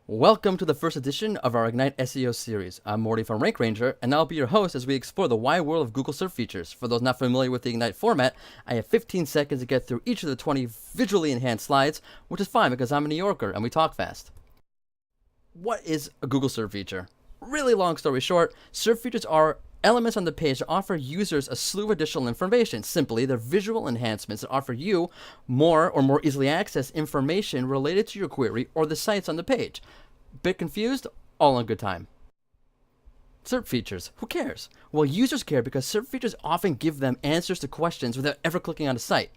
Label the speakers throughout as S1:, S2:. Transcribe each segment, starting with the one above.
S1: Welcome to the first edition of our Ignite SEO series. I'm Morty from Rank Ranger, and I'll be your host as we explore the wide world of Google SERP features. For those not familiar with the Ignite format, I have 15 seconds to get through each of the 20 visually enhanced slides, which is fine because I'm a New Yorker and we talk fast. What is a Google SERP feature? Really long story short, SERP features are elements on the page that offer users a slew of additional information. Simply, they're visual enhancements that offer you more or more easily accessed information related to your query or the sites on the page. Bit confused? All in good time. SERP features. Who cares? Well, users care because SERP features often give them answers to questions without ever clicking on a site.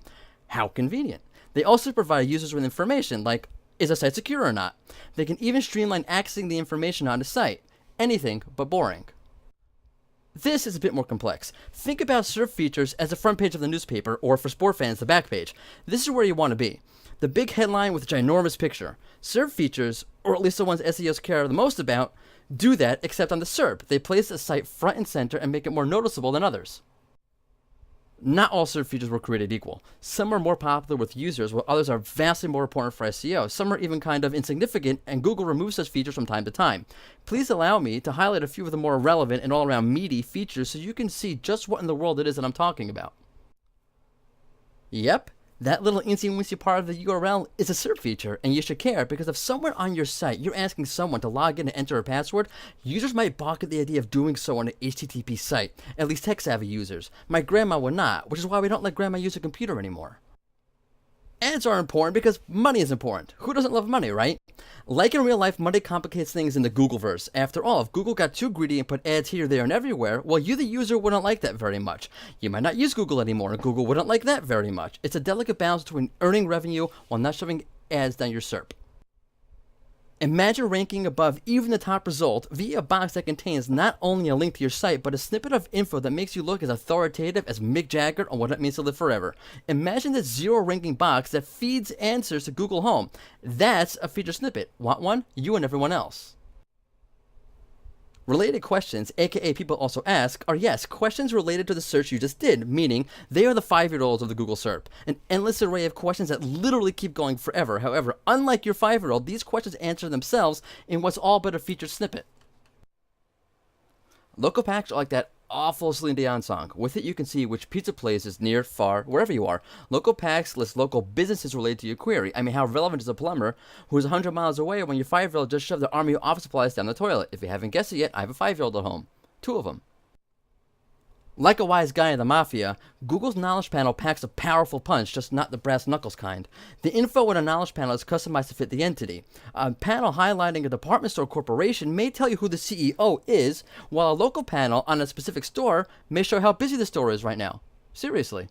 S1: How convenient. They also provide users with information like, is a site secure or not? They can even streamline accessing the information on the site. Anything but boring. This is a bit more complex. Think about SERP features as the front page of the newspaper, or for sport fans, the back page. This is where you want to be. The big headline with a ginormous picture. SERP features, or at least the ones SEOs care the most about, do that except on the SERP. They place a site front and center and make it more noticeable than others. Not all SERP features were created equal. Some are more popular with users, while others are vastly more important for SEO. Some are even kind of insignificant, and Google removes such features from time to time. Please allow me to highlight a few of the more relevant and all-around meaty features so you can see just what in the world it is that I'm talking about. Yep. That little incy-wincy part of the URL is a SERP feature, and you should care because if somewhere on your site you're asking someone to log in and enter a password, users might balk at the idea of doing so on an HTTP site, at least tech-savvy users. My grandma would not, which is why we don't let grandma use a computer anymore. Ads are important because money is important. Who doesn't love money, right? Like in real life, money complicates things in the Googleverse. After all, if Google got too greedy and put ads here, there, and everywhere, well, you, the user, wouldn't like that very much. You might not use Google anymore, and Google wouldn't like that very much. It's a delicate balance between earning revenue while not shoving ads down your SERP. Imagine ranking above even the top result via a box that contains not only a link to your site, but a snippet of info that makes you look as authoritative as Mick Jagger on what it means to live forever. Imagine this zero-ranking box that feeds answers to Google Home. That's a feature snippet. Want one? You and everyone else. Related questions, aka people also ask, are yes, questions related to the search you just did, meaning they are the 5-year-olds of the Google SERP. An endless array of questions that literally keep going forever. However, unlike your 5-year-old, these questions answer themselves in what's all but a featured snippet. Local packs are like that awful Celine Dion song. With it, you can see which pizza place is near, far, wherever you are. Local packs list local businesses related to your query. I mean, how relevant is a plumber who is 100 miles away when your 5-year-old just shoved the army of office supplies down the toilet? If you haven't guessed it yet, I have a 5-year-old at home. 2 of them. Like a wise guy in the mafia, Google's knowledge panel packs a powerful punch, just not the brass knuckles kind. The info in a knowledge panel is customized to fit the entity. A panel highlighting a department store corporation may tell you who the CEO is, while a local panel on a specific store may show how busy the store is right now. Seriously.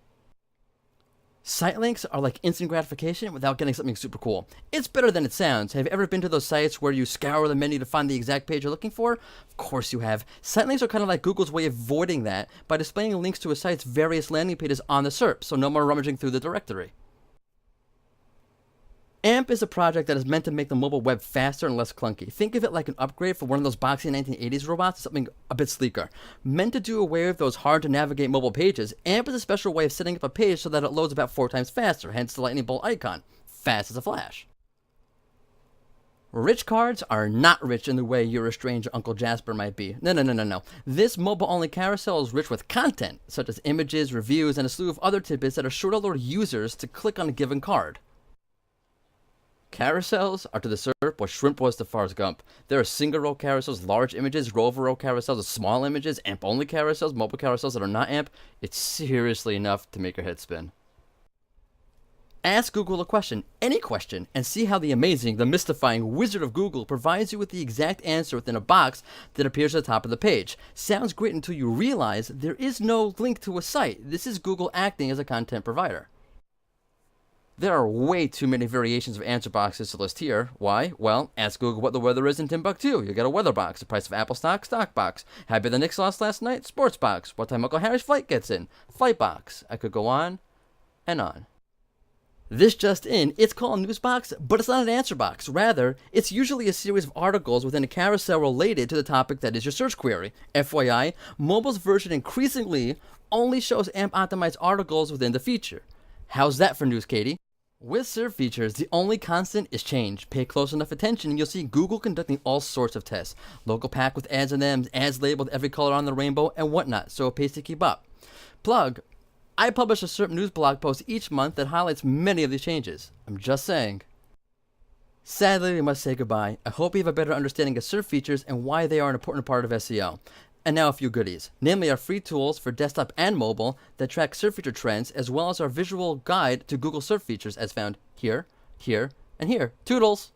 S1: Site links are like instant gratification without getting something super cool. It's better than it sounds. Have you ever been to those sites where you scour the menu to find the exact page you're looking for? Of course you have. Site links are kind of like Google's way of avoiding that by displaying links to a site's various landing pages on the SERP, so no more rummaging through the directory. AMP is a project that is meant to make the mobile web faster and less clunky. Think of it like an upgrade for one of those boxy 1980s robots to something a bit sleeker. Meant to do away with those hard-to-navigate mobile pages, AMP is a special way of setting up a page so that it loads about 4 times faster, hence the lightning bolt icon. Fast as a flash. Rich cards are not rich in the way your estranged Uncle Jasper might be. No. This mobile-only carousel is rich with content, such as images, reviews, and a slew of other tidbits that are sure to lure users to click on a given card. Carousels are to the SERP what shrimp was to Forrest Gump. There are single-row carousels, large images, row-over-row carousels, small images, AMP-only carousels, mobile carousels that are not AMP. It's seriously enough to make your head spin. Ask Google a question, any question, and see how the amazing, the mystifying wizard of Google provides you with the exact answer within a box that appears at the top of the page. Sounds great until you realize there is no link to a site. This is Google acting as a content provider. There are way too many variations of answer boxes to list here. Why? Well, ask Google what the weather is in Timbuktu. You'll get a weather box. The price of Apple stock, stock box. Happy the Knicks lost last night? Sports box. What time Uncle Harry's flight gets in? Flight box. I could go on and on. This just in, it's called a news box, but it's not an answer box. Rather, it's usually a series of articles within a carousel related to the topic that is your search query. FYI, mobile's version increasingly only shows AMP-optimized articles within the feature. How's that for news, Katie? With SERP features, the only constant is change. Pay close enough attention and you'll see Google conducting all sorts of tests. Local pack with ads in them, ads labeled every color on the rainbow, and whatnot, so it pays to keep up. Plug. I publish a SERP news blog post each month that highlights many of these changes. I'm just saying. Sadly, we must say goodbye. I hope you have a better understanding of SERP features and why they are an important part of SEO. And now a few goodies, namely our free tools for desktop and mobile that track SERP feature trends, as well as our visual guide to Google SERP features as found here, here, and here. Toodles!